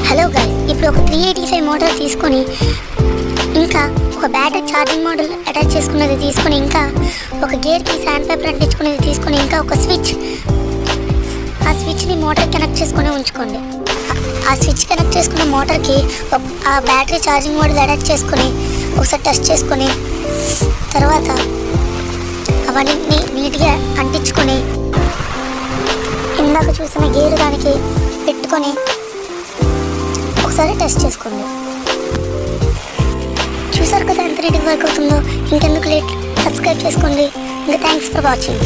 Hello guys, ఇప్పుడు ఒక 385 motor తీసుకొని ఇంకా ఒక బ్యాటరీ ఛార్జింగ్ మోడల్ అటాచ్ చేసుకున్నది తీసుకొని ఇంకా ఒక గేర్కి శాండ్ పేపర్ అంటించుకునేది తీసుకొని ఇంకా ఒక స్విచ్, ఆ స్విచ్ని మోటార్ కనెక్ట్ చేసుకుని ఉంచుకోండి. ఆ స్విచ్ కనెక్ట్ చేసుకున్న మోటార్కి ఆ బ్యాటరీ ఛార్జింగ్ మోడల్ అటాచ్ చేసుకొని ఒకసారి టెస్ట్ చేసుకొని తర్వాత అవన్నీ నీట్గా అంటించుకొని ఇందాక చూసిన గేరు దానికి పెట్టుకొని ఒకసారి టెస్ట్ చేసుకోండి. చూసారు కదా ఎంత నీట్గా వర్క్ అవుతుందో. ఇంకెందుకు లేట్, సబ్స్క్రైబ్ చేసుకోండి. ఇంకా థ్యాంక్స్ ఫర్ వాచింగ్.